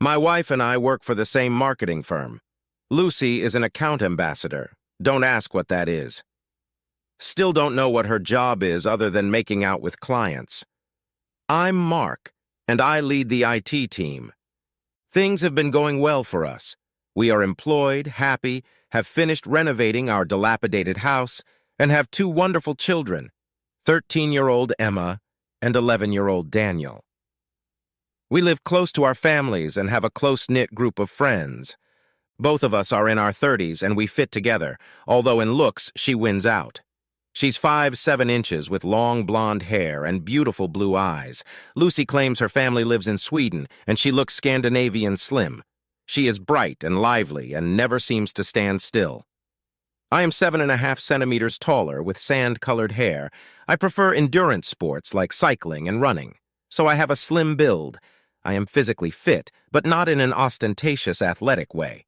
My wife and I work for the same marketing firm. Lucy is an account ambassador. Don't ask what that is. Still don't know what her job is other than making out with clients. I'm Mark, and I lead the IT team. Things have been going well for us. We are employed, happy, have finished renovating our dilapidated house, and have two wonderful children, 13-year-old Emma and 11-year-old Daniel. We live close to our families and have a close-knit group of friends. Both of us are in our 30s and we fit together, although in looks she wins out. She's 5'7" inches with long blonde hair and beautiful blue eyes. Lucy claims her family lives in Sweden and she looks Scandinavian slim. She is bright and lively and never seems to stand still. I am 7.5 centimeters taller with sand-colored hair. I prefer endurance sports like cycling and running, so I have a slim build. I am physically fit, but not in an ostentatious athletic way.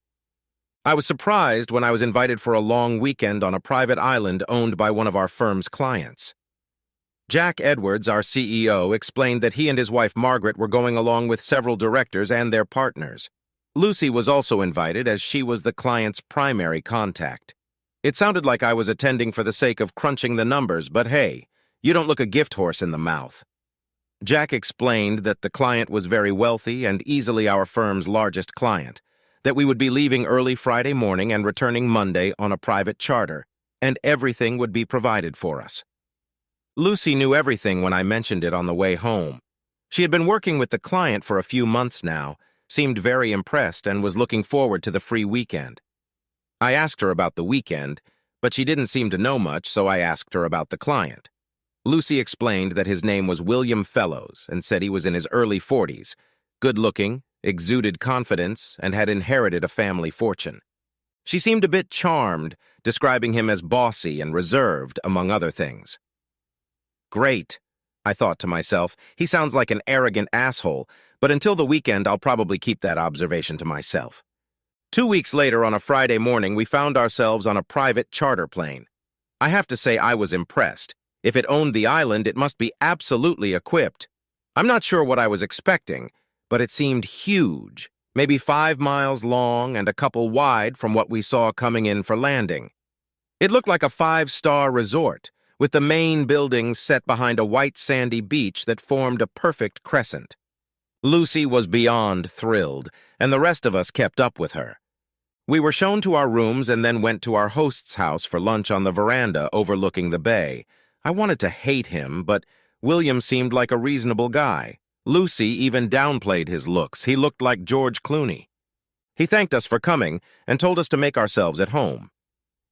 I was surprised when I was invited for a long weekend on a private island owned by one of our firm's clients. Jack Edwards, our CEO, explained that he and his wife Margaret were going along with several directors and their partners. Lucy was also invited as she was the client's primary contact. It sounded like I was attending for the sake of crunching the numbers, but hey, you don't look a gift horse in the mouth. Jack explained that the client was very wealthy and easily our firm's largest client, that we would be leaving early Friday morning and returning Monday on a private charter, and everything would be provided for us. Lucy knew everything when I mentioned it on the way home. She had been working with the client for a few months now, seemed very impressed, and was looking forward to the free weekend. I asked her about the weekend, but she didn't seem to know much, so I asked her about the client. Lucy explained that his name was William Fellows and said he was in his early 40s, good-looking, exuded confidence, and had inherited a family fortune. She seemed a bit charmed, describing him as bossy and reserved, among other things. Great, I thought to myself. He sounds like an arrogant asshole, but until the weekend I'll probably keep that observation to myself. 2 weeks later, on a Friday morning, we found ourselves on a private charter plane. I have to say I was impressed. If it owned the island, it must be absolutely equipped. I'm not sure what I was expecting, but it seemed huge, maybe 5 miles long and a couple wide from what we saw coming in for landing. It looked like a 5-star resort, with the main buildings set behind a white sandy beach that formed a perfect crescent. Lucy was beyond thrilled, and the rest of us kept up with her. We were shown to our rooms and then went to our host's house for lunch on the veranda overlooking the bay. I wanted to hate him, but William seemed like a reasonable guy. Lucy even downplayed his looks. He looked like George Clooney. He thanked us for coming and told us to make ourselves at home.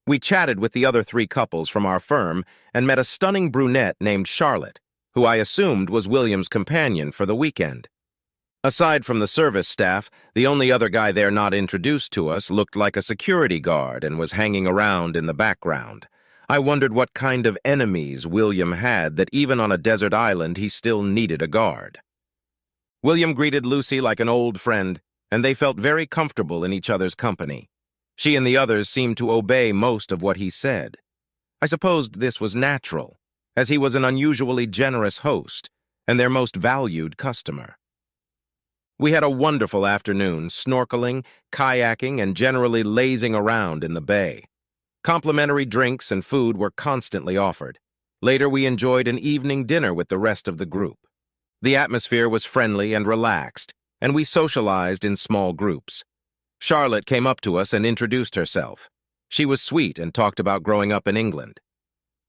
We chatted with the other 3 couples from our firm and met a stunning brunette named Charlotte, who I assumed was William's companion for the weekend. Aside from the service staff, the only other guy there not introduced to us looked like a security guard and was hanging around in the background. I wondered what kind of enemies William had that even on a desert island he still needed a guard. William greeted Lucy like an old friend, and they felt very comfortable in each other's company. She and the others seemed to obey most of what he said. I supposed this was natural, as he was an unusually generous host and their most valued customer. We had a wonderful afternoon, snorkeling, kayaking, and generally lazing around in the bay. Complimentary drinks and food were constantly offered. Later, we enjoyed an evening dinner with the rest of the group. The atmosphere was friendly and relaxed, and we socialized in small groups. Charlotte came up to us and introduced herself. She was sweet and talked about growing up in England.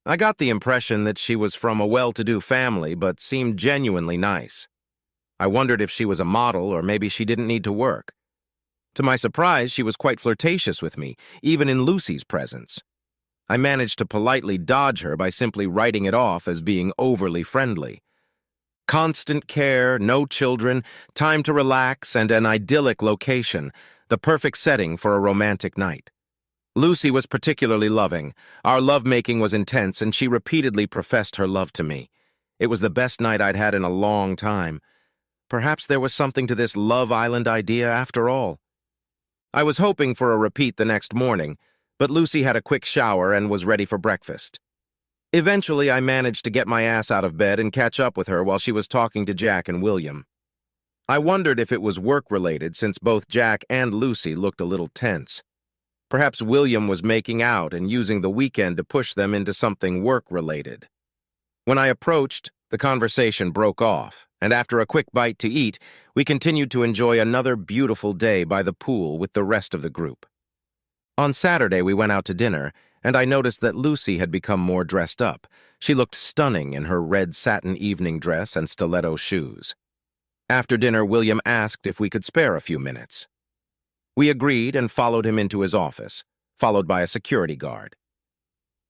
I got the impression that she was from a well-to-do family, but seemed genuinely nice. I wondered if she was a model or maybe she didn't need to work. To my surprise, she was quite flirtatious with me, even in Lucy's presence. I managed to politely dodge her by simply writing it off as being overly friendly. Constant care, no children, time to relax, and an idyllic location, the perfect setting for a romantic night. Lucy was particularly loving. Our lovemaking was intense, and she repeatedly professed her love to me. It was the best night I'd had in a long time. Perhaps there was something to this Love Island idea after all. I was hoping for a repeat the next morning, but Lucy had a quick shower and was ready for breakfast. Eventually, I managed to get my ass out of bed and catch up with her while she was talking to Jack and William. I wondered if it was work-related since both Jack and Lucy looked a little tense. Perhaps William was making out and using the weekend to push them into something work-related. When I approached, the conversation broke off, and after a quick bite to eat, we continued to enjoy another beautiful day by the pool with the rest of the group. On Saturday, we went out to dinner, and I noticed that Lucy had become more dressed up. She looked stunning in her red satin evening dress and stiletto shoes. After dinner, William asked if we could spare a few minutes. We agreed and followed him into his office, followed by a security guard.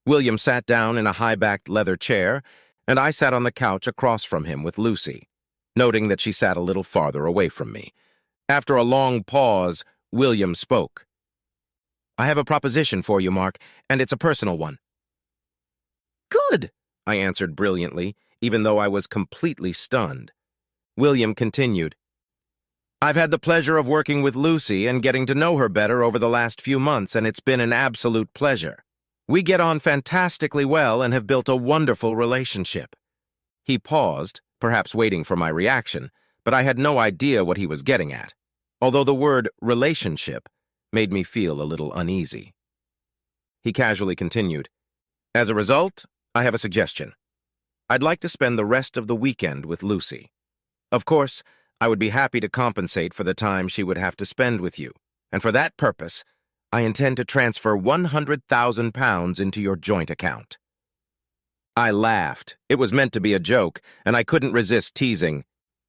William sat down in a high-backed leather chair, and I sat on the couch across from him with Lucy, noting that she sat a little farther away from me. After a long pause, William spoke. "I have a proposition for you, Mark, and it's a personal one." "Good," I answered brilliantly, even though I was completely stunned. William continued. "I've had the pleasure of working with Lucy and getting to know her better over the last few months, and it's been an absolute pleasure. We get on fantastically well and have built a wonderful relationship." He paused, perhaps waiting for my reaction, but I had no idea what he was getting at, although the word relationship made me feel a little uneasy. He casually continued, "As a result, I have a suggestion. I'd like to spend the rest of the weekend with Lucy. Of course, I would be happy to compensate for the time she would have to spend with you, and for that purpose, I intend to transfer £100,000 into your joint account." I laughed. It was meant to be a joke, and I couldn't resist teasing.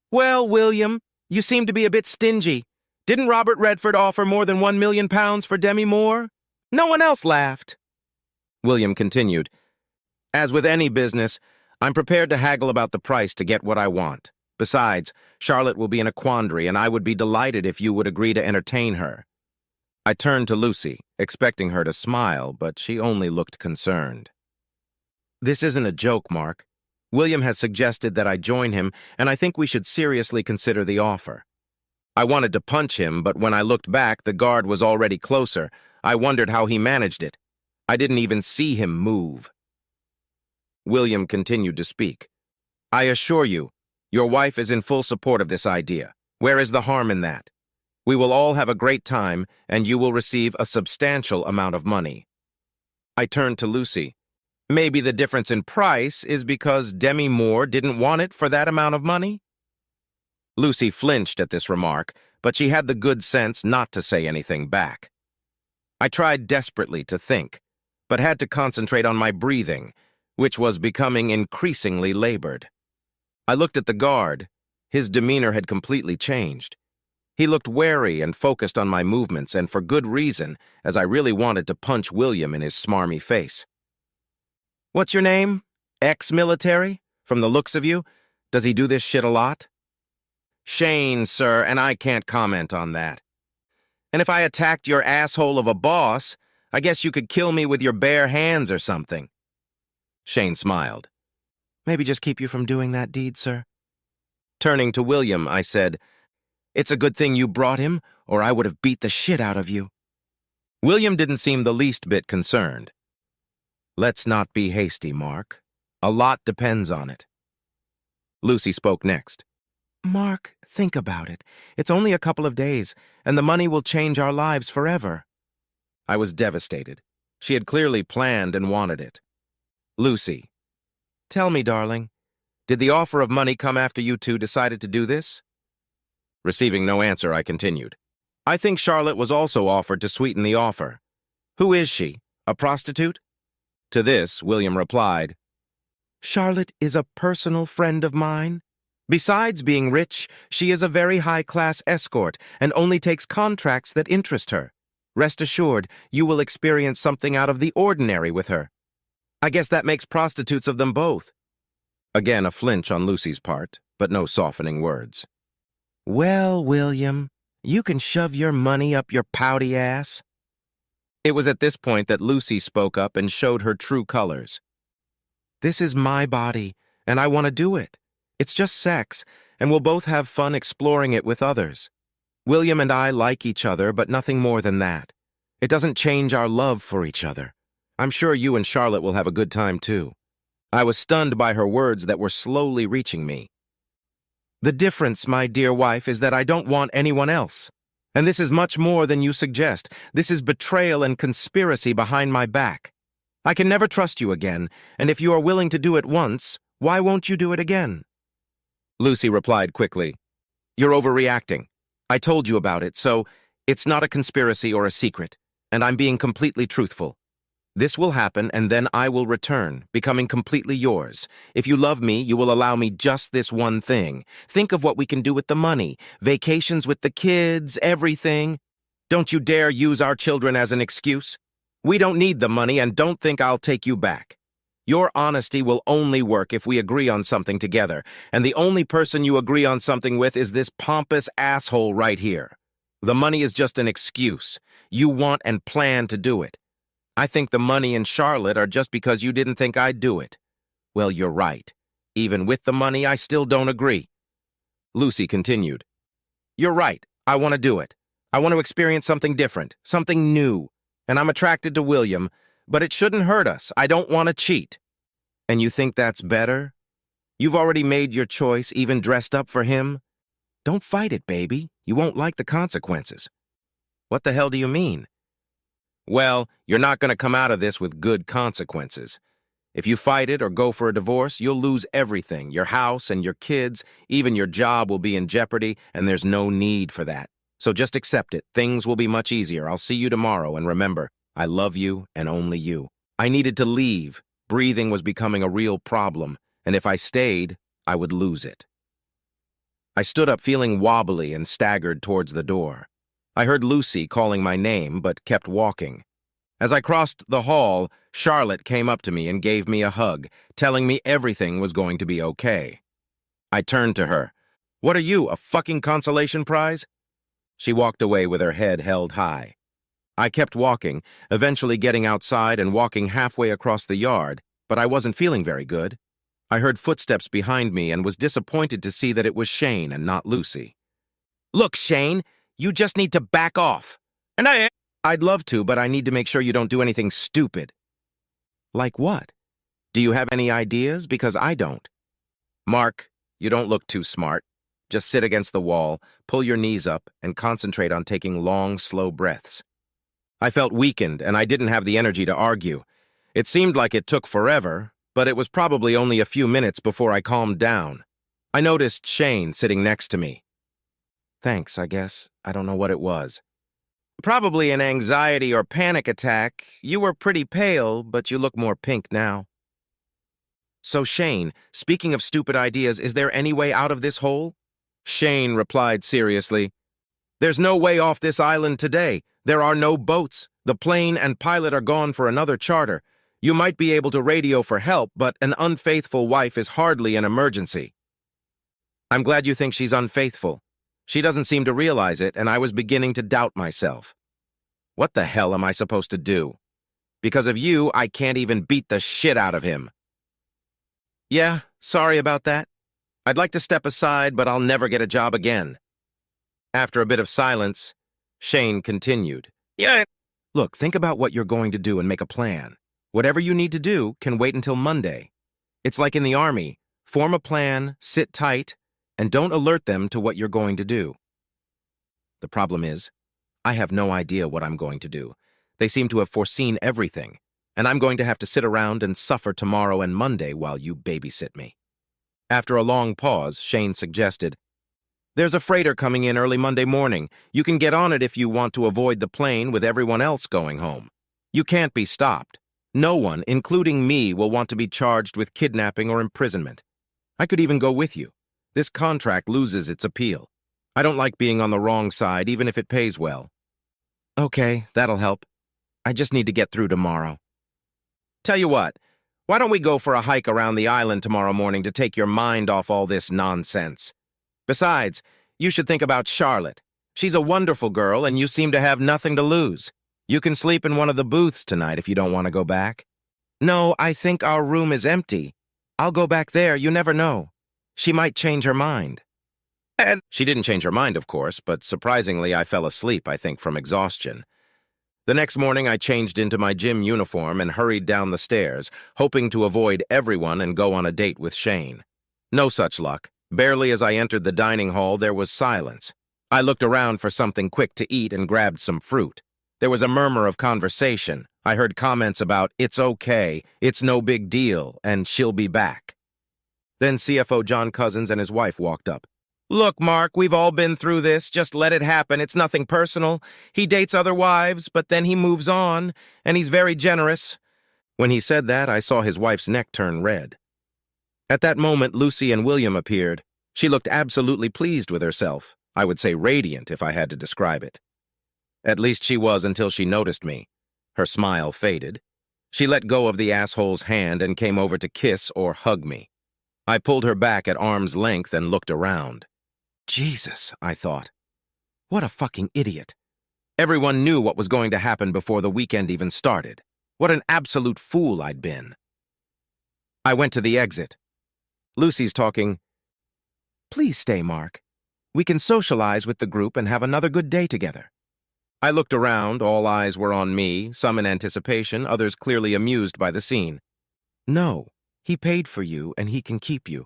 "Well, William, you seem to be a bit stingy. Didn't Robert Redford offer more than £1 million for Demi Moore? No one else laughed." William continued, "As with any business, I'm prepared to haggle about the price to get what I want. Besides, Charlotte will be in a quandary, and I would be delighted if you would agree to entertain her." I turned to Lucy, expecting her to smile, but she only looked concerned. "This isn't a joke, Mark. William has suggested that I join him, and I think we should seriously consider the offer." I wanted to punch him, but when I looked back, the guard was already closer. I wondered how he managed it. I didn't even see him move. William continued to speak. "I assure you, your wife is in full support of this idea. Where is the harm in that? We will all have a great time, and you will receive a substantial amount of money." I turned to Lucy. "Maybe the difference in price is because Demi Moore didn't want it for that amount of money?" Lucy flinched at this remark, but she had the good sense not to say anything back. I tried desperately to think, but had to concentrate on my breathing, which was becoming increasingly labored. I looked at the guard. His demeanor had completely changed. He looked wary and focused on my movements, and for good reason, as I really wanted to punch William in his smarmy face. "What's your name? Ex-military? From the looks of you? Does he do this shit a lot?" "Shane, sir, and I can't comment on that. And if I attacked your asshole of a boss, I guess you could kill me with your bare hands or something." Shane smiled. "Maybe just keep you from doing that deed, sir." Turning to William, I said, "It's a good thing you brought him, or I would have beat the shit out of you." William didn't seem the least bit concerned. "Let's not be hasty, Mark. A lot depends on it." Lucy spoke next. "Mark, think about it. It's only a couple of days, and the money will change our lives forever." I was devastated. She had clearly planned and wanted it. "Lucy, tell me, darling, did the offer of money come after you two decided to do this?" Receiving no answer, I continued. "I think Charlotte was also offered to sweeten the offer. Who is she? A prostitute?" To this, William replied, "Charlotte is a personal friend of mine. Besides being rich, she is a very high-class escort and only takes contracts that interest her. Rest assured, you will experience something out of the ordinary with her. I guess that makes prostitutes of them both." Again, a flinch on Lucy's part, but no softening words. "Well, William, you can shove your money up your pouty ass." It was at this point that Lucy spoke up and showed her true colors. "This is my body, and I want to do it. It's just sex, and we'll both have fun exploring it with others. William and I like each other, but nothing more than that. It doesn't change our love for each other. I'm sure you and Charlotte will have a good time, too." I was stunned by her words that were slowly reaching me. The difference, my dear wife, is that I don't want anyone else. And this is much more than you suggest. This is betrayal and conspiracy behind my back. I can never trust you again, and if you are willing to do it once, why won't you do it again? Lucy replied quickly, You're overreacting. I told you about it, so it's not a conspiracy or a secret, and I'm being completely truthful. This will happen, and then I will return, becoming completely yours. If you love me, you will allow me just this one thing. Think of what we can do with the money. Vacations with the kids, everything. Don't you dare use our children as an excuse. We don't need the money, and don't think I'll take you back. Your honesty will only work if we agree on something together, and the only person you agree on something with is this pompous asshole right here. The money is just an excuse. You want and plan to do it. I think the money and Charlotte are just because you didn't think I'd do it. Well, you're right. Even with the money, I still don't agree. Lucy continued. You're right. I want to do it. I want to experience something different, something new. And I'm attracted to William, but it shouldn't hurt us. I don't want to cheat. And you think that's better? You've already made your choice, even dressed up for him? Don't fight it, baby. You won't like the consequences. What the hell do you mean? Well, you're not going to come out of this with good consequences. If you fight it or go for a divorce, you'll lose everything. Your house and your kids, even your job will be in jeopardy, and there's no need for that. So just accept it. Things will be much easier. I'll see you tomorrow, and remember, I love you and only you. I needed to leave. Breathing was becoming a real problem, and if I stayed, I would lose it. I stood up feeling wobbly and staggered towards the door. I heard Lucy calling my name, but kept walking. As I crossed the hall, Charlotte came up to me and gave me a hug, telling me everything was going to be okay. I turned to her. What are you, a fucking consolation prize? She walked away with her head held high. I kept walking, eventually getting outside and walking halfway across the yard, but I wasn't feeling very good. I heard footsteps behind me and was disappointed to see that it was Shane and not Lucy. Look, Shane, you just need to back off. And I'd love to, but I need to make sure you don't do anything stupid. Like what? Do you have any ideas? Because I don't. Mark, you don't look too smart. Just sit against the wall, pull your knees up, and concentrate on taking long, slow breaths. I felt weakened, and I didn't have the energy to argue. It seemed like it took forever, but it was probably only a few minutes before I calmed down. I noticed Shane sitting next to me. Thanks, I guess. I don't know what it was. Probably an anxiety or panic attack. You were pretty pale, but you look more pink now. So, Shane, speaking of stupid ideas, is there any way out of this hole? Shane replied seriously. There's no way off this island today. There are no boats. The plane and pilot are gone for another charter. You might be able to radio for help, but an unfaithful wife is hardly an emergency. I'm glad you think she's unfaithful. She doesn't seem to realize it, and I was beginning to doubt myself. What the hell am I supposed to do? Because of you, I can't even beat the shit out of him. Yeah, sorry about that. I'd like to step aside, but I'll never get a job again. After a bit of silence, Shane continued. Yeah. Look, think about what you're going to do and make a plan. Whatever you need to do can wait until Monday. It's like in the army. Form a plan, sit tight, and don't alert them to what you're going to do. The problem is, I have no idea what I'm going to do. They seem to have foreseen everything, and I'm going to have to sit around and suffer tomorrow and Monday while you babysit me. After a long pause, Shane suggested, There's a freighter coming in early Monday morning. You can get on it if you want to avoid the plane with everyone else going home. You can't be stopped. No one, including me, will want to be charged with kidnapping or imprisonment. I could even go with you. This contract loses its appeal. I don't like being on the wrong side, even if it pays well. Okay, that'll help. I just need to get through tomorrow. Tell you what, why don't we go for a hike around the island tomorrow morning to take your mind off all this nonsense? Besides, you should think about Charlotte. She's a wonderful girl, and you seem to have nothing to lose. You can sleep in one of the booths tonight if you don't want to go back. No, I think our room is empty. I'll go back there, you never know. She might change her mind. And she didn't change her mind, of course, but surprisingly I fell asleep, I think, from exhaustion. The next morning I changed into my gym uniform and hurried down the stairs, hoping to avoid everyone and go on a date with Shane. No such luck. Barely as I entered the dining hall, there was silence. I looked around for something quick to eat and grabbed some fruit. There was a murmur of conversation. I heard comments about, "It's okay, it's no big deal, and she'll be back." Then CFO John Cousins and his wife walked up. "Look, Mark, we've all been through this. Just let it happen. It's nothing personal. He dates other wives, but then he moves on, and he's very generous." When he said that, I saw his wife's neck turn red. At that moment, Lucy and William appeared. She looked absolutely pleased with herself. I would say radiant if I had to describe it. At least she was until she noticed me. Her smile faded. She let go of the asshole's hand and came over to kiss or hug me. I pulled her back at arm's length and looked around. Jesus, I thought. What a fucking idiot. Everyone knew what was going to happen before the weekend even started. What an absolute fool I'd been. I went to the exit. Lucy's talking. "Please stay, Mark. We can socialize with the group and have another good day together." I looked around, all eyes were on me, some in anticipation, others clearly amused by the scene. "No, he paid for you and he can keep you.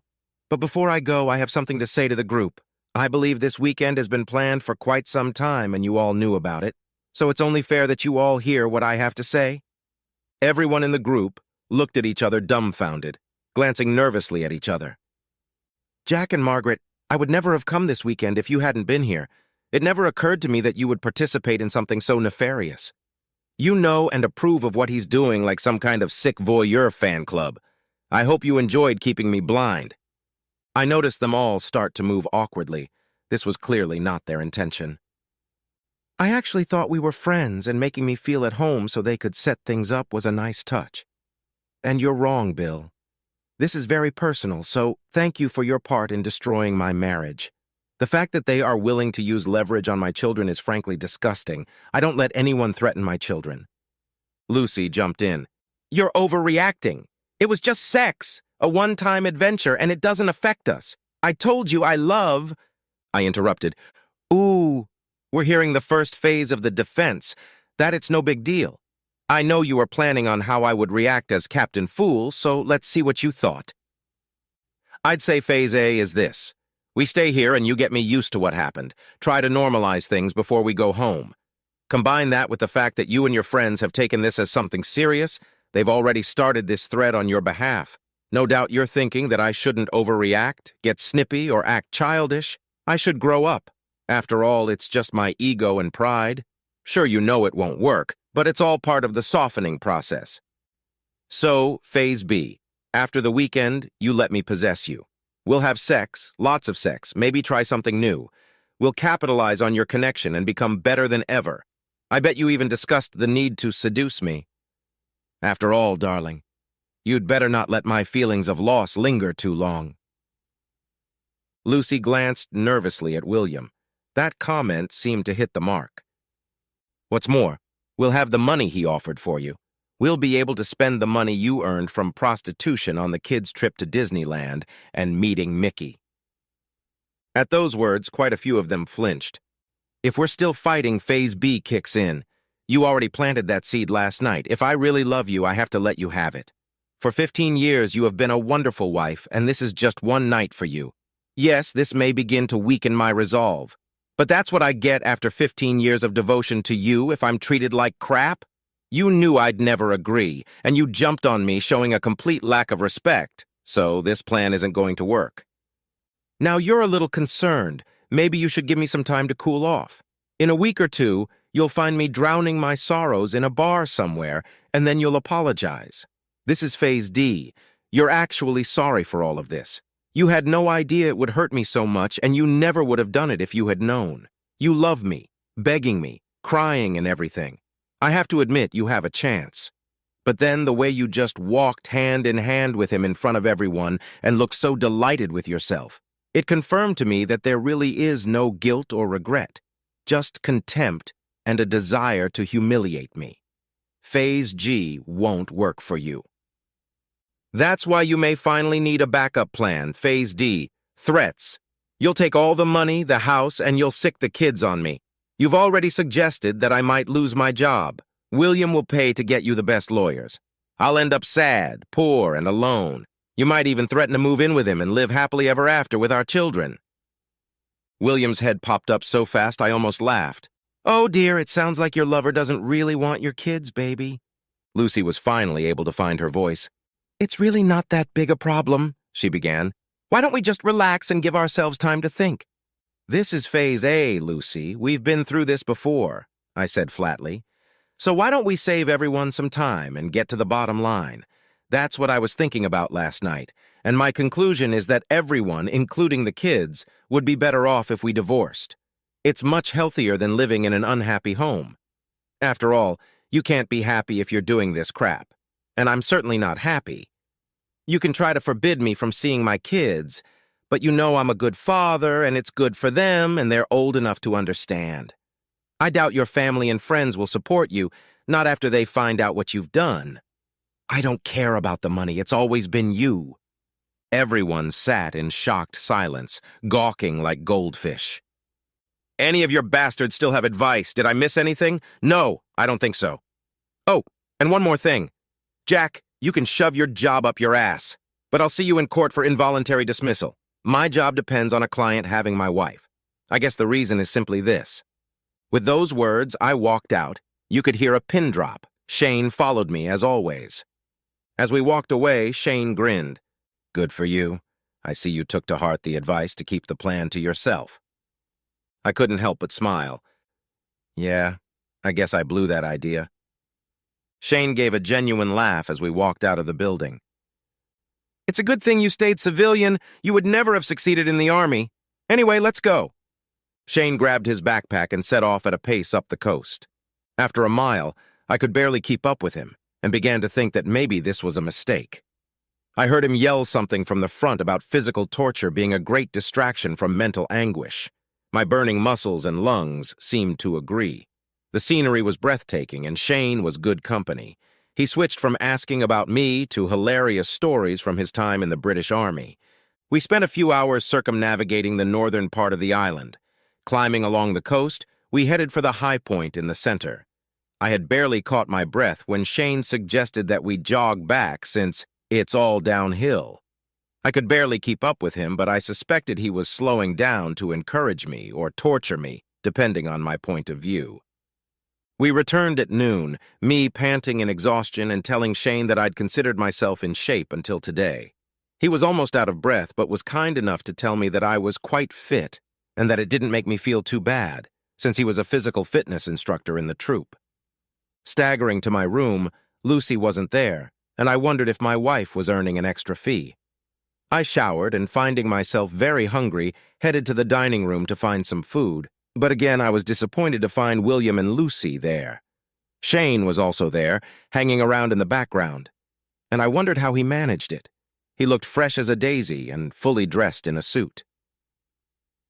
But before I go, I have something to say to the group. I believe this weekend has been planned for quite some time and you all knew about it, so it's only fair that you all hear what I have to say." Everyone in the group looked at each other dumbfounded, glancing nervously at each other. "Jack and Margaret, I would never have come this weekend if you hadn't been here. It never occurred to me that you would participate in something so nefarious. You know and approve of what he's doing like some kind of sick voyeur fan club. I hope you enjoyed keeping me blind." I noticed them all start to move awkwardly. This was clearly not their intention. "I actually thought we were friends, and making me feel at home so they could set things up was a nice touch. And you're wrong, Bill. This is very personal, so thank you for your part in destroying my marriage. The fact that they are willing to use leverage on my children is frankly disgusting. I don't let anyone threaten my children." Lucy jumped in. "You're overreacting. It was just sex, a one-time adventure, and it doesn't affect us. I told you I love—" I interrupted. "Ooh, we're hearing the first phase of the defense, that it's no big deal. I know you were planning on how I would react as Captain Fool, so let's see what you thought. I'd say phase A is this. We stay here and you get me used to what happened. Try to normalize things before we go home. Combine that with the fact that you and your friends have taken this as something serious. They've already started this thread on your behalf. No doubt you're thinking that I shouldn't overreact, get snippy, or act childish. I should grow up. After all, it's just my ego and pride. Sure, you know it won't work, but it's all part of the softening process. So, phase B. After the weekend, you let me possess you. We'll have sex, lots of sex, maybe try something new. We'll capitalize on your connection and become better than ever. I bet you even discussed the need to seduce me. After all, darling, you'd better not let my feelings of loss linger too long." Lucy glanced nervously at William. That comment seemed to hit the mark. "What's more, we'll have the money he offered for you. We'll be able to spend the money you earned from prostitution on the kids' trip to Disneyland and meeting Mickey." At those words, quite a few of them flinched. "If we're still fighting, phase B kicks in. You already planted that seed last night. If I really love you, I have to let you have it. For 15 years, you have been a wonderful wife, and this is just one night for you. Yes, this may begin to weaken my resolve. But that's what I get after 15 years of devotion to you if I'm treated like crap? You knew I'd never agree, and you jumped on me showing a complete lack of respect, so this plan isn't going to work. Now you're a little concerned. Maybe you should give me some time to cool off. In a week or two, you'll find me drowning my sorrows in a bar somewhere, and then you'll apologize. This is phase D. You're actually sorry for all of this. You had no idea it would hurt me so much, and you never would have done it if you had known. You love me, begging me, crying and everything. I have to admit you have a chance. But then the way you just walked hand in hand with him in front of everyone and looked so delighted with yourself, it confirmed to me that there really is no guilt or regret, just contempt and a desire to humiliate me. Phase G won't work for you. That's why you may finally need a backup plan. Phase D, threats. You'll take all the money, the house, and you'll sick the kids on me. You've already suggested that I might lose my job. William will pay to get you the best lawyers. I'll end up sad, poor, and alone. You might even threaten to move in with him and live happily ever after with our children." William's head popped up so fast I almost laughed. "Oh dear, it sounds like your lover doesn't really want your kids, baby." Lucy was finally able to find her voice. "It's really not that big a problem," she began. "Why don't we just relax and give ourselves time to think?" "This is phase A, Lucy. We've been through this before," I said flatly. "So why don't we save everyone some time and get to the bottom line? That's what I was thinking about last night, and my conclusion is that everyone, including the kids, would be better off if we divorced. It's much healthier than living in an unhappy home. After all, you can't be happy if you're doing this crap, and I'm certainly not happy. You can try to forbid me from seeing my kids, but you know I'm a good father, and it's good for them, and they're old enough to understand. I doubt your family and friends will support you, not after they find out what you've done. I don't care about the money, it's always been you." Everyone sat in shocked silence, gawking like goldfish. "Any of your bastards still have advice? Did I miss anything? No, I don't think so. Oh, and one more thing. Jack, you can shove your job up your ass, but I'll see you in court for involuntary dismissal. My job depends on a client having my wife. I guess the reason is simply this." With those words, I walked out. You could hear a pin drop. Shane followed me, as always. As we walked away, Shane grinned. "Good for you. I see you took to heart the advice to keep the plan to yourself." I couldn't help but smile. Yeah, I guess I blew that idea. Shane gave a genuine laugh as we walked out of the building. "It's a good thing you stayed civilian. You would never have succeeded in the army. Anyway, let's go." Shane grabbed his backpack and set off at a pace up the coast. After a mile, I could barely keep up with him, and began to think that maybe this was a mistake. I heard him yell something from the front about physical torture being a great distraction from mental anguish. My burning muscles and lungs seemed to agree. The scenery was breathtaking, and Shane was good company. He switched from asking about me to hilarious stories from his time in the British Army. We spent a few hours circumnavigating the northern part of the island. Climbing along the coast, we headed for the high point in the center. I had barely caught my breath when Shane suggested that we jog back since it's all downhill. I could barely keep up with him, but I suspected he was slowing down to encourage me or torture me, depending on my point of view. We returned at noon, me panting in exhaustion and telling Shane that I'd considered myself in shape until today. He was almost out of breath, but was kind enough to tell me that I was quite fit and that it didn't make me feel too bad, since he was a physical fitness instructor in the troop. Staggering to my room, Lucy wasn't there, and I wondered if my wife was earning an extra fee. I showered and, finding myself very hungry, headed to the dining room to find some food, but again I was disappointed to find William and Lucy there. Shane was also there, hanging around in the background, and I wondered how he managed it. He looked fresh as a daisy and fully dressed in a suit.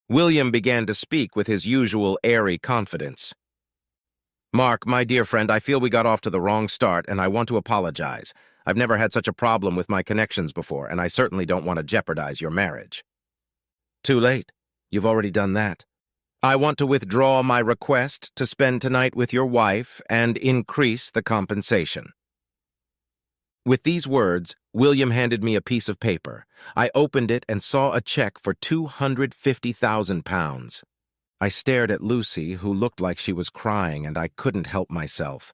William began to speak with his usual airy confidence. "Mark, my dear friend, I feel we got off to the wrong start, and I want to apologize. I've never had such a problem with my connections before, and I certainly don't want to jeopardize your marriage." "Too late. You've already done that. I want to withdraw my request to spend tonight with your wife and increase the compensation." With these words, William handed me a piece of paper. I opened it and saw a check for £250,000. I stared at Lucy, who looked like she was crying, and I couldn't help myself.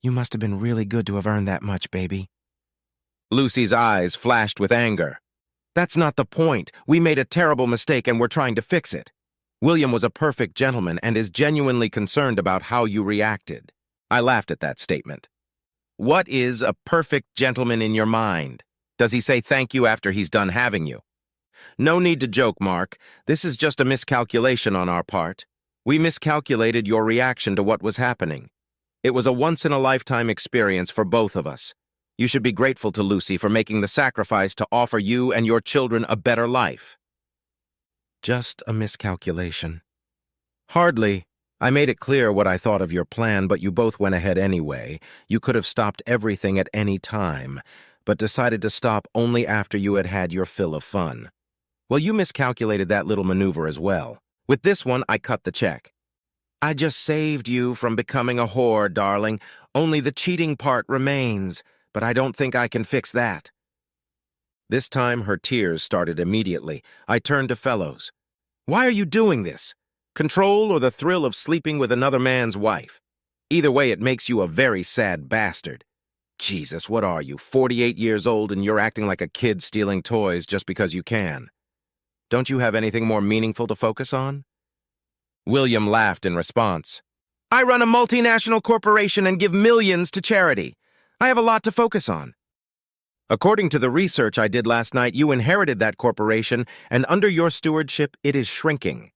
"You must have been really good to have earned that much, baby." Lucy's eyes flashed with anger. "That's not the point. We made a terrible mistake and we're trying to fix it. William was a perfect gentleman and is genuinely concerned about how you reacted." I laughed at that statement. "What is a perfect gentleman in your mind? Does he say thank you after he's done having you?" "No need to joke, Mark. This is just a miscalculation on our part. We miscalculated your reaction to what was happening. It was a once-in-a-lifetime experience for both of us. You should be grateful to Lucy for making the sacrifice to offer you and your children a better life." Just a miscalculation. Hardly. I made it clear what I thought of your plan, but you both went ahead anyway. You could have stopped everything at any time, but decided to stop only after you had had your fill of fun. Well, you miscalculated that little maneuver as well. With this one, I cut the check. "I just saved you from becoming a whore, darling. Only the cheating part remains, but I don't think I can fix that." This time, her tears started immediately. I turned to Fellows. Why are you doing this? Control or the thrill of sleeping with another man's wife? Either way, it makes you a very sad bastard. Jesus, what are you, 48 years old and you're acting like a kid stealing toys just because you can? Don't you have anything more meaningful to focus on? William laughed in response. I run a multinational corporation and give millions to charity. I have a lot to focus on. According to the research I did last night, you inherited that corporation, and under your stewardship, it is shrinking.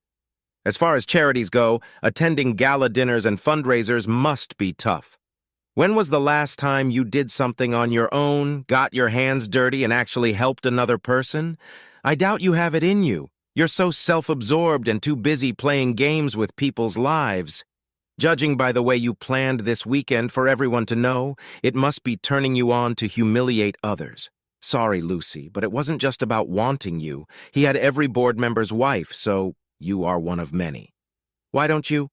As far as charities go, attending gala dinners and fundraisers must be tough. When was the last time you did something on your own, got your hands dirty, and actually helped another person? I doubt you have it in you. You're so self-absorbed and too busy playing games with people's lives. Judging by the way you planned this weekend for everyone to know, it must be turning you on to humiliate others. Sorry, Lucy, but it wasn't just about wanting you. He had every board member's wife, so you are one of many. Why don't you,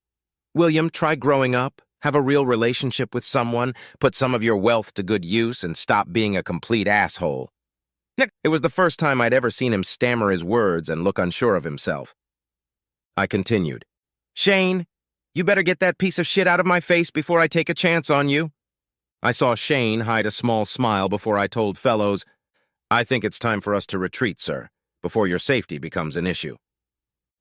William, try growing up, have a real relationship with someone, put some of your wealth to good use, and stop being a complete asshole? It was the first time I'd ever seen him stammer his words and look unsure of himself. I continued. Shane, you better get that piece of shit out of my face before I take a chance on you. I saw Shane hide a small smile before I told Fellows, I think it's time for us to retreat, sir, before your safety becomes an issue.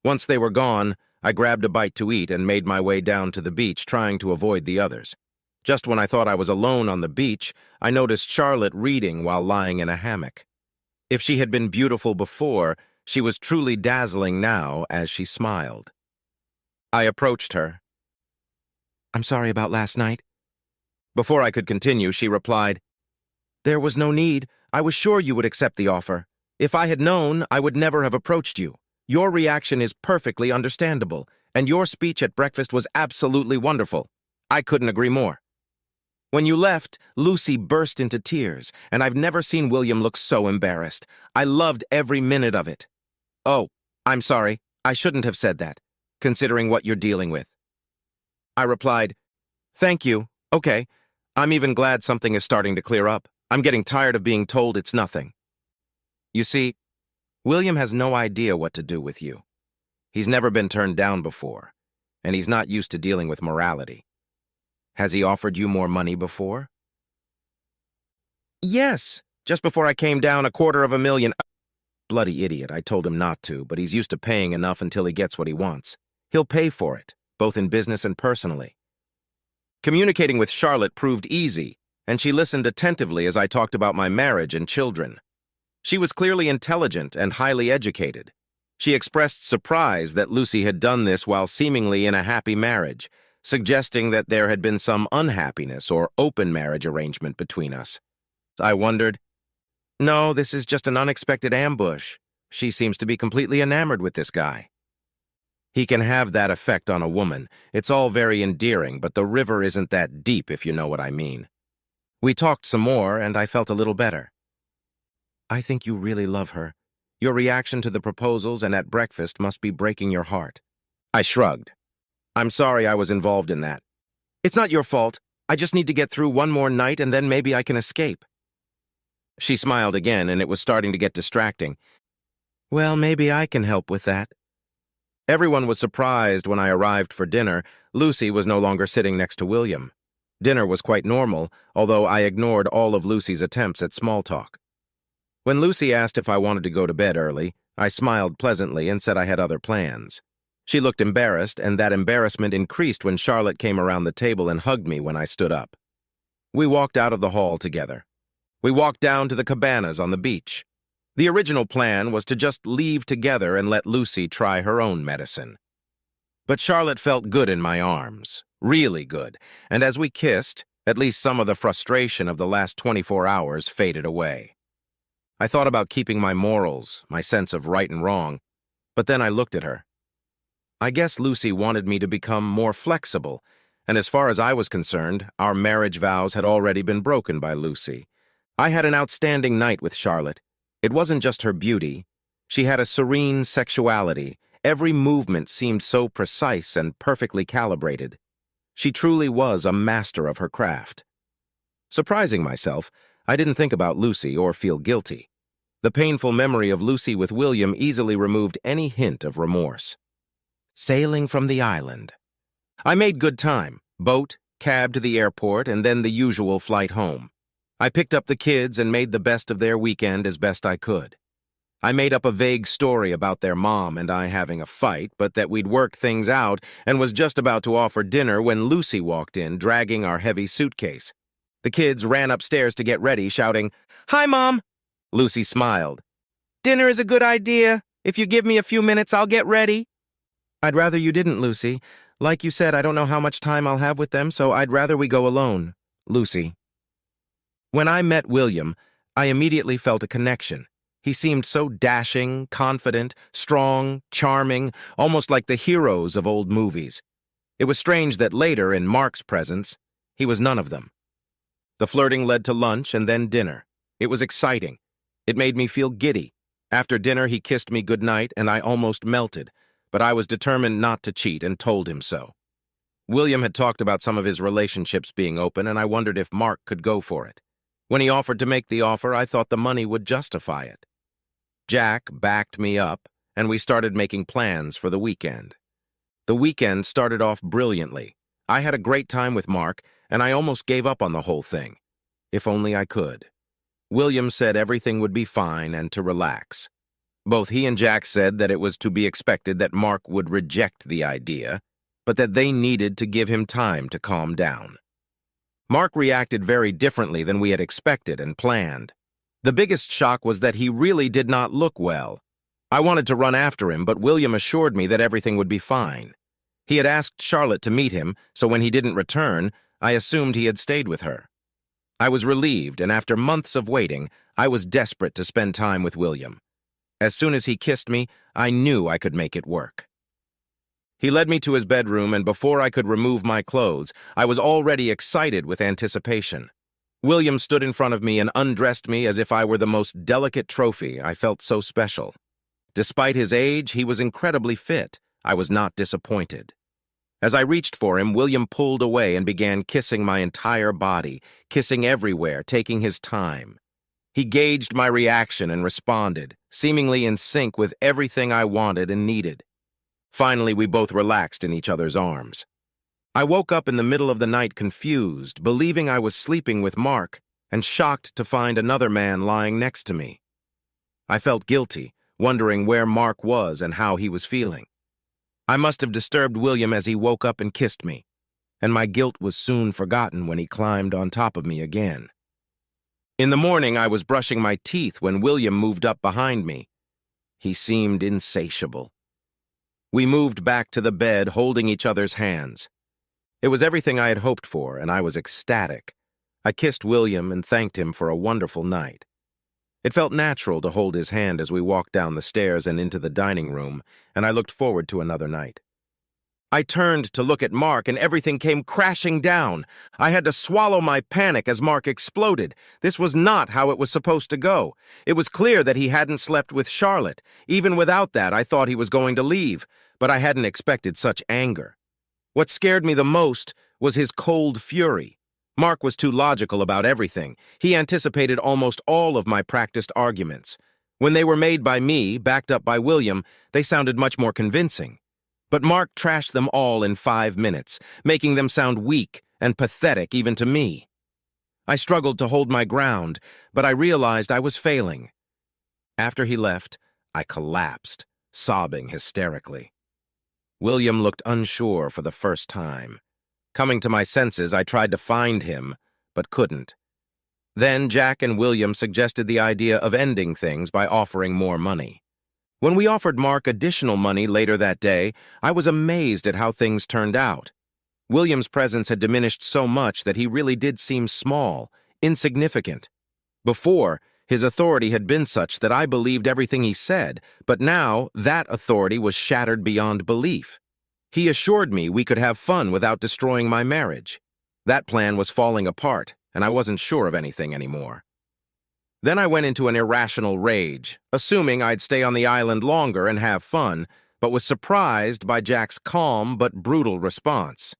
Once they were gone, I grabbed a bite to eat and made my way down to the beach, trying to avoid the others. Just when I thought I was alone on the beach, I noticed Charlotte reading while lying in a hammock. If she had been beautiful before, she was truly dazzling now as she smiled. I approached her. I'm sorry about last night. Before I could continue, she replied, There was no need. I was sure you would accept the offer. If I had known, I would never have approached you. Your reaction is perfectly understandable, and your speech at breakfast was absolutely wonderful. I couldn't agree more. When you left, Lucy burst into tears, and I've never seen William look so embarrassed. I loved every minute of it. Oh, I'm sorry. I shouldn't have said that, considering what you're dealing with. I replied, Thank you. Okay. I'm even glad something is starting to clear up. I'm getting tired of being told it's nothing. You see, William has no idea what to do with you. He's never been turned down before, and he's not used to dealing with morality. Has he offered you more money before? Yes, just before I came down $250,000. Bloody idiot, I told him not to, but he's used to paying enough until he gets what he wants. He'll pay for it, both in business and personally. Communicating with Charlotte proved easy, and she listened attentively as I talked about my marriage and children. She was clearly intelligent and highly educated. She expressed surprise that Lucy had done this while seemingly in a happy marriage, suggesting that there had been some unhappiness or open marriage arrangement between us. I wondered, No, this is just an unexpected ambush. She seems to be completely enamored with this guy. He can have that effect on a woman. It's all very endearing, but the river isn't that deep, if you know what I mean. We talked some more, and I felt a little better. I think you really love her. Your reaction to the proposals and at breakfast must be breaking your heart. I shrugged. I'm sorry I was involved in that. It's not your fault. I just need to get through one more night and then maybe I can escape. She smiled again, and it was starting to get distracting. Well, maybe I can help with that. Everyone was surprised when I arrived for dinner. Lucy was no longer sitting next to William. Dinner was quite normal, although I ignored all of Lucy's attempts at small talk. When Lucy asked if I wanted to go to bed early, I smiled pleasantly and said I had other plans. She looked embarrassed, and that embarrassment increased when Charlotte came around the table and hugged me when I stood up. We walked out of the hall together. We walked down to the cabanas on the beach. The original plan was to just leave together and let Lucy try her own medicine. But Charlotte felt good in my arms, really good, and as we kissed, at least some of the frustration of the last 24 hours faded away. I thought about keeping my morals, my sense of right and wrong, but then I looked at her. I guess Lucy wanted me to become more flexible, and as far as I was concerned, our marriage vows had already been broken by Lucy. I had an outstanding night with Charlotte. It wasn't just her beauty. She had a serene sexuality. Every movement seemed so precise and perfectly calibrated. She truly was a master of her craft. Surprising myself, I didn't think about Lucy or feel guilty. The painful memory of Lucy with William easily removed any hint of remorse. Sailing from the island. I made good time. Boat, cab to the airport, and then the usual flight home. I picked up the kids and made the best of their weekend as best I could. I made up a vague story about their mom and I having a fight, but that we'd work things out, and was just about to offer dinner when Lucy walked in, dragging our heavy suitcase. The kids ran upstairs to get ready, shouting, "Hi, Mom!" Lucy smiled. "Dinner is a good idea. If you give me a few minutes, I'll get ready." "I'd rather you didn't, Lucy. Like you said, I don't know how much time I'll have with them, so I'd rather we go alone." Lucy. When I met William, I immediately felt a connection. He seemed so dashing, confident, strong, charming, almost like the heroes of old movies. It was strange that later, in Mark's presence, he was none of them. The flirting led to lunch and then dinner. It was exciting. It made me feel giddy. After dinner, he kissed me goodnight, and I almost melted, but I was determined not to cheat and told him so. William had talked about some of his relationships being open, and I wondered if Mark could go for it. When he offered to make the offer, I thought the money would justify it. Jack backed me up, and we started making plans for the weekend. The weekend started off brilliantly. I had a great time with Mark, and I almost gave up on the whole thing. If only I could. William said everything would be fine and to relax. Both he and Jack said that it was to be expected that Mark would reject the idea, but that they needed to give him time to calm down. Mark reacted very differently than we had expected and planned. The biggest shock was that he really did not look well. I wanted to run after him, but William assured me that everything would be fine. He had asked Charlotte to meet him, so when he didn't return, I assumed he had stayed with her. I was relieved, and after months of waiting, I was desperate to spend time with William. As soon as he kissed me, I knew I could make it work. He led me to his bedroom, and before I could remove my clothes, I was already excited with anticipation. William stood in front of me and undressed me as if I were the most delicate trophy. I felt so special. Despite his age, he was incredibly fit. I was not disappointed. As I reached for him, William pulled away and began kissing my entire body, kissing everywhere, taking his time. He gauged my reaction and responded, seemingly in sync with everything I wanted and needed. Finally, we both relaxed in each other's arms. I woke up in the middle of the night confused, believing I was sleeping with Mark, and shocked to find another man lying next to me. I felt guilty, wondering where Mark was and how he was feeling. I must have disturbed William as he woke up and kissed me, and my guilt was soon forgotten when he climbed on top of me again. In the morning, I was brushing my teeth when William moved up behind me. He seemed insatiable. We moved back to the bed, holding each other's hands. It was everything I had hoped for, and I was ecstatic. I kissed William and thanked him for a wonderful night. It felt natural to hold his hand as we walked down the stairs and into the dining room, and I looked forward to another night. I turned to look at Mark, and everything came crashing down. I had to swallow my panic as Mark exploded. This was not how it was supposed to go. It was clear that he hadn't slept with Charlotte. Even without that, I thought he was going to leave, but I hadn't expected such anger. What scared me the most was his cold fury. Mark was too logical about everything. He anticipated almost all of my practiced arguments. When they were made by me, backed up by William, they sounded much more convincing. But Mark trashed them all in 5 minutes, making them sound weak and pathetic even to me. I struggled to hold my ground, but I realized I was failing. After he left, I collapsed, sobbing hysterically. William looked unsure for the first time. Coming to my senses, I tried to find him, but couldn't. Then Jack and William suggested the idea of ending things by offering more money. When we offered Mark additional money later that day, I was amazed at how things turned out. William's presence had diminished so much that he really did seem small, insignificant. Before, his authority had been such that I believed everything he said, but now that authority was shattered beyond belief. He assured me we could have fun without destroying my marriage. That plan was falling apart, and I wasn't sure of anything anymore. Then I went into an irrational rage, assuming I'd stay on the island longer and have fun, but was surprised by Jack's calm but brutal response.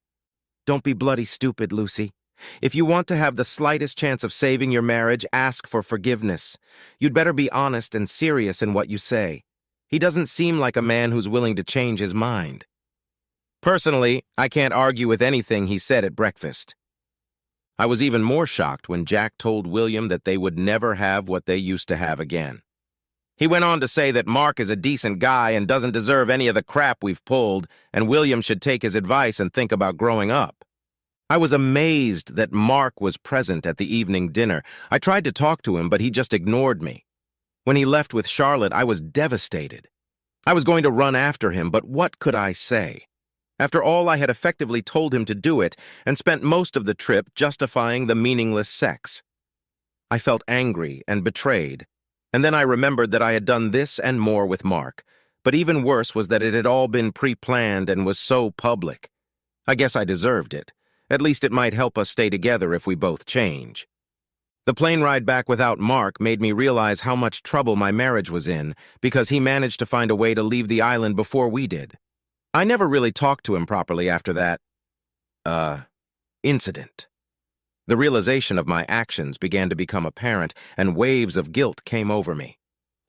"Don't be bloody stupid, Lucy. If you want to have the slightest chance of saving your marriage, ask for forgiveness. You'd better be honest and serious in what you say. He doesn't seem like a man who's willing to change his mind. Personally, I can't argue with anything he said at breakfast. I was even more shocked when Jack told William that they would never have what they used to have again. He went on to say that Mark is a decent guy and doesn't deserve any of the crap we've pulled, and William should take his advice and think about growing up. I was amazed that Mark was present at the evening dinner. I tried to talk to him, but he just ignored me. When he left with Charlotte, I was devastated. I was going to run after him, but what could I say? After all, I had effectively told him to do it and spent most of the trip justifying the meaningless sex. I felt angry and betrayed. And then I remembered that I had done this and more with Mark, but even worse was that it had all been pre-planned and was so public. I guess I deserved it. At least it might help us stay together if we both change. The plane ride back without Mark made me realize how much trouble my marriage was in, because he managed to find a way to leave the island before we did. I never really talked to him properly after that, incident. The realization of my actions began to become apparent, and waves of guilt came over me.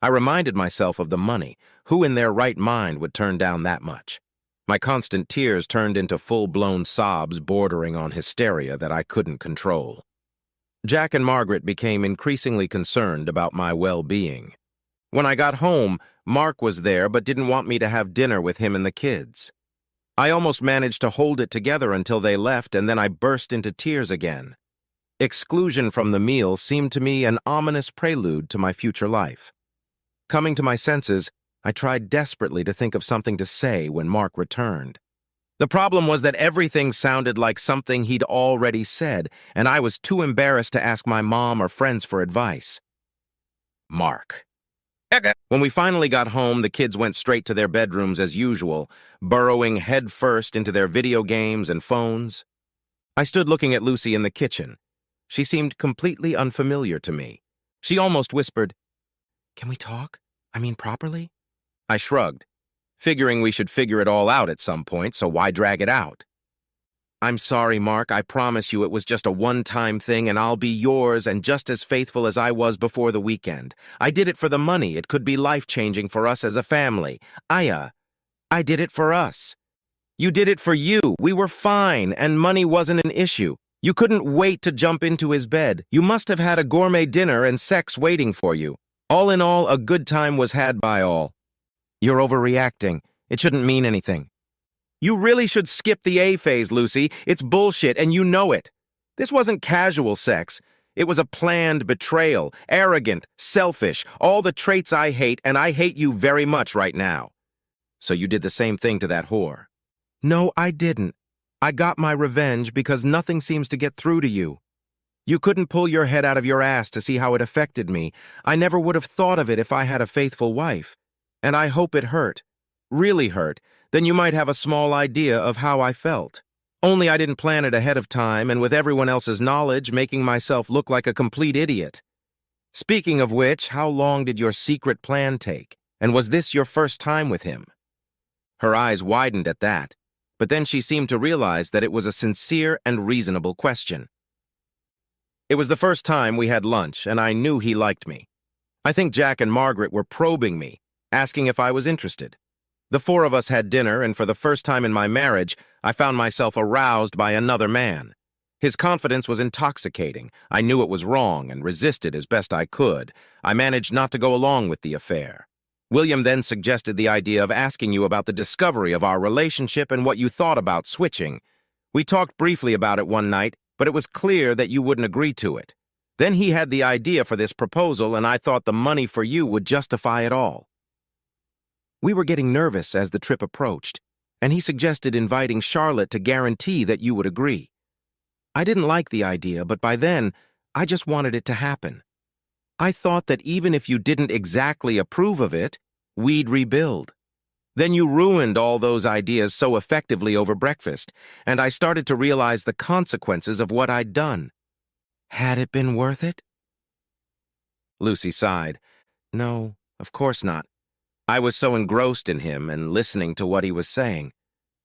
I reminded myself of the money. Who in their right mind would turn down that much? My constant tears turned into full-blown sobs bordering on hysteria that I couldn't control. Jack and Margaret became increasingly concerned about my well-being. When I got home, Mark was there but didn't want me to have dinner with him and the kids. I almost managed to hold it together until they left, and then I burst into tears again. Exclusion from the meal seemed to me an ominous prelude to my future life. Coming to my senses, I tried desperately to think of something to say when Mark returned. The problem was that everything sounded like something he'd already said, and I was too embarrassed to ask my mom or friends for advice. Mark. When we finally got home, the kids went straight to their bedrooms as usual, burrowing headfirst into their video games and phones. I stood looking at Lucy in the kitchen. She seemed completely unfamiliar to me. She almost whispered, "Can we talk? I mean, properly?" I shrugged, figuring we should figure it all out at some point, so why drag it out? "I'm sorry, Mark. I promise you it was just a one-time thing, and I'll be yours and just as faithful as I was before the weekend. I did it for the money. It could be life-changing for us as a family. I did it for us. You did it for you. We were fine, and money wasn't an issue. You couldn't wait to jump into his bed. You must have had a gourmet dinner and sex waiting for you. All in all, a good time was had by all." "You're overreacting. It shouldn't mean anything." "You really should skip the A phase, Lucy. It's bullshit, and you know it. This wasn't casual sex. It was a planned betrayal, arrogant, selfish, all the traits I hate, and I hate you very much right now." "So you did the same thing to that whore?" "No, I didn't. I got my revenge because nothing seems to get through to you. You couldn't pull your head out of your ass to see how it affected me. I never would have thought of it if I had a faithful wife. And I hope it hurt. Really hurt. Then you might have a small idea of how I felt. Only I didn't plan it ahead of time, and with everyone else's knowledge, making myself look like a complete idiot. Speaking of which, how long did your secret plan take? And was this your first time with him?" Her eyes widened at that, but then she seemed to realize that it was a sincere and reasonable question. "It was the first time we had lunch, and I knew he liked me. I think Jack and Margaret were probing me, asking if I was interested. The four of us had dinner, and for the first time in my marriage, I found myself aroused by another man. His confidence was intoxicating. I knew it was wrong and resisted as best I could. I managed not to go along with the affair. William then suggested the idea of asking you about the discovery of our relationship and what you thought about switching. We talked briefly about it one night, but it was clear that you wouldn't agree to it. Then he had the idea for this proposal, and I thought the money for you would justify it all. We were getting nervous as the trip approached, and he suggested inviting Charlotte to guarantee that you would agree. I didn't like the idea, but by then, I just wanted it to happen. I thought that even if you didn't exactly approve of it, we'd rebuild. Then you ruined all those ideas so effectively over breakfast, and I started to realize the consequences of what I'd done. Had it been worth it? Lucy sighed. No, of course not. I was so engrossed in him and listening to what he was saying.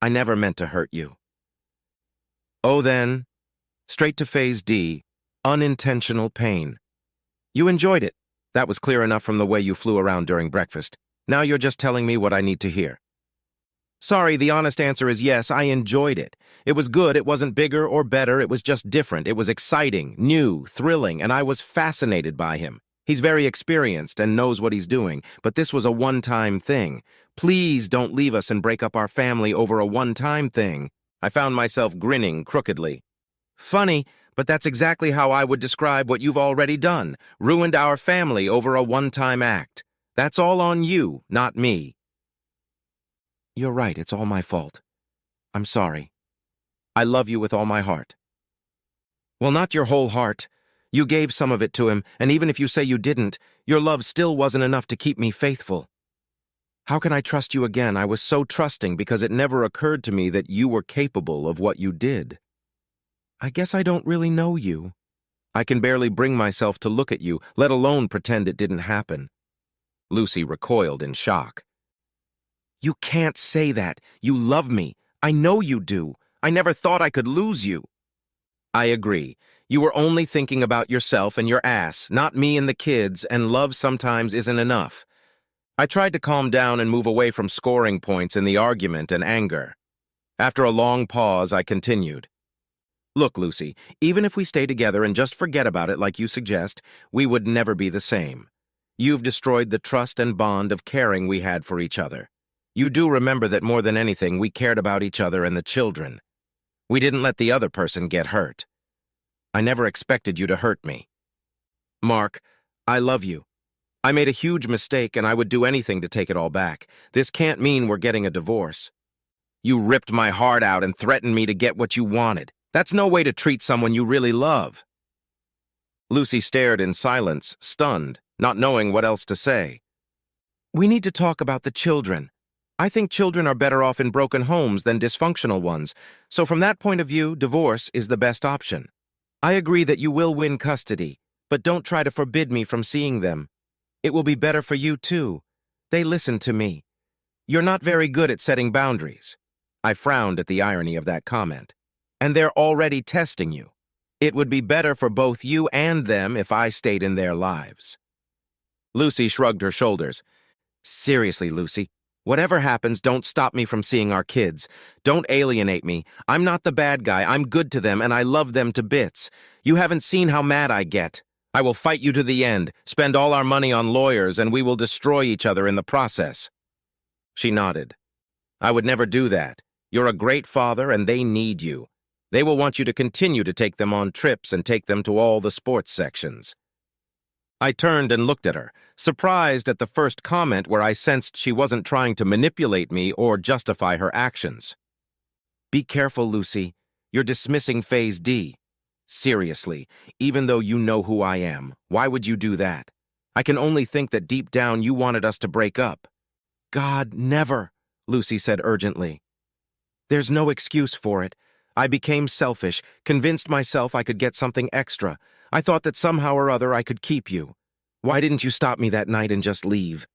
I never meant to hurt you. Oh, then, Straight to phase D, unintentional pain. You enjoyed it. That was clear enough from the way you flew around during breakfast. Now you're just telling me what I need to hear. Sorry, the honest answer is yes, I enjoyed it. It was good, it wasn't bigger or better, it was just different. It was exciting, new, thrilling, and I was fascinated by him. He's very experienced and knows what he's doing, but this was a one-time thing. Please don't leave us and break up our family over a one-time thing. I found myself grinning crookedly. Funny, but that's exactly how I would describe what you've already done. Ruined our family over a one-time act. That's all on you, not me. You're right, it's all my fault. I'm sorry. I love you with all my heart. Well, not your whole heart. You gave some of it to him, and even if you say you didn't, your love still wasn't enough to keep me faithful. How can I trust you again? I was so trusting because it never occurred to me that you were capable of what you did. I guess I don't really know you. I can barely bring myself to look at you, let alone pretend it didn't happen. Lucy recoiled in shock. You can't say that. You love me. I know you do. I never thought I could lose you. I agree. You were only thinking about yourself and your ass, not me and the kids, and love sometimes isn't enough. I tried to calm down and move away from scoring points in the argument and anger. After a long pause, I continued. Look, Lucy, even if we stay together and just forget about it like you suggest, we would never be the same. You've destroyed the trust and bond of caring we had for each other. You do remember that more than anything, we cared about each other and the children. We didn't let the other person get hurt. I never expected you to hurt me. Mark, I love you. I made a huge mistake and I would do anything to take it all back. This can't mean we're getting a divorce. You ripped my heart out and threatened me to get what you wanted. That's no way to treat someone you really love. Lucy stared in silence, stunned, not knowing what else to say. We need to talk about the children. I think children are better off in broken homes than dysfunctional ones, so from that point of view, divorce is the best option. I agree that you will win custody, but don't try to forbid me from seeing them. It will be better for you, too. They listen to me. You're not very good at setting boundaries. I frowned at the irony of that comment. And they're already testing you. It would be better for both you and them if I stayed in their lives. Lucy shrugged her shoulders. Seriously, Lucy, whatever happens, don't stop me from seeing our kids. Don't alienate me. I'm not the bad guy. I'm good to them, and I love them to bits. You haven't seen how mad I get. I will fight you to the end, spend all our money on lawyers, and we will destroy each other in the process. She nodded. I would never do that. You're a great father, and they need you. They will want you to continue to take them on trips and take them to all the sports sections. I turned and looked at her, surprised at the first comment where I sensed she wasn't trying to manipulate me or justify her actions. Be careful, Lucy. You're dismissing Phase D. Seriously, even though you know who I am, why would you do that? I can only think that deep down you wanted us to break up. God, never, Lucy said urgently. There's no excuse for it. I became selfish, convinced myself I could get something extra. I thought that somehow or other I could keep you. Why didn't you stop me that night and just leave?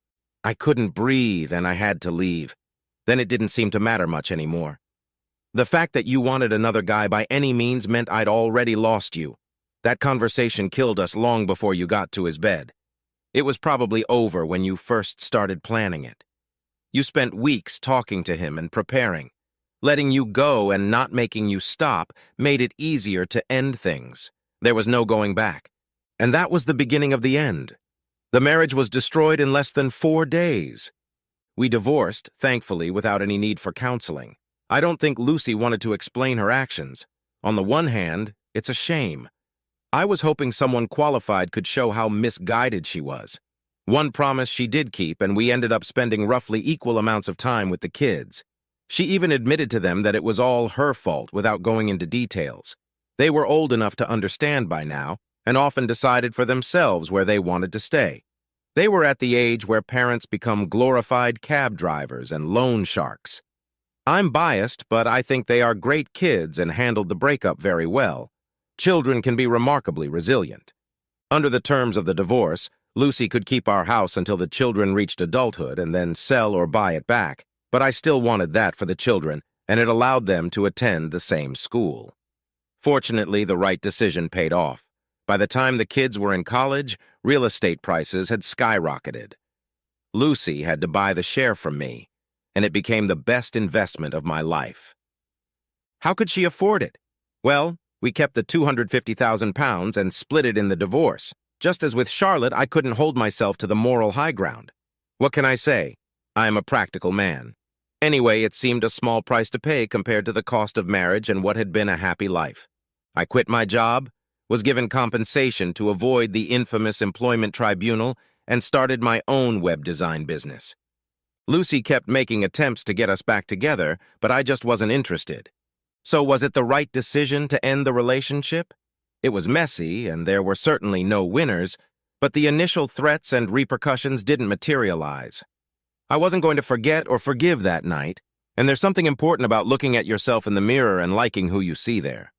I couldn't breathe and I had to leave. Then it didn't seem to matter much anymore. The fact that you wanted another guy by any means meant I'd already lost you. That conversation killed us long before you got to his bed. It was probably over when you first started planning it. You spent weeks talking to him and preparing. Letting you go and not making you stop made it easier to end things. There was no going back. And that was the beginning of the end. The marriage was destroyed in less than 4 days. We divorced, thankfully, without any need for counseling. I don't think Lucy wanted to explain her actions. On the one hand, it's a shame. I was hoping someone qualified could show how misguided she was. One promise she did keep, and we ended up spending roughly equal amounts of time with the kids. She even admitted to them that it was all her fault without going into details. They were old enough to understand by now, and often decided for themselves where they wanted to stay. They were at the age where parents become glorified cab drivers and loan sharks. I'm biased, but I think they are great kids and handled the breakup very well. Children can be remarkably resilient. Under the terms of the divorce, Lucy could keep our house until the children reached adulthood and then sell or buy it back. But I still wanted that for the children, and it allowed them to attend the same school. Fortunately, the right decision paid off. By the time the kids were in college, real estate prices had skyrocketed. Lucy had to buy the share from me, and it became the best investment of my life. How could she afford it? Well, we kept the £250,000 and split it in the divorce. Just as with Charlotte, I couldn't hold myself to the moral high ground. What can I say? I am a practical man. Anyway, it seemed a small price to pay compared to the cost of marriage and what had been a happy life. I quit my job, was given compensation to avoid the infamous employment tribunal, and started my own web design business. Lucy kept making attempts to get us back together, but I just wasn't interested. So was it the right decision to end the relationship? It was messy, and there were certainly no winners, but the initial threats and repercussions didn't materialize. I wasn't going to forget or forgive that night, and there's something important about looking at yourself in the mirror and liking who you see there.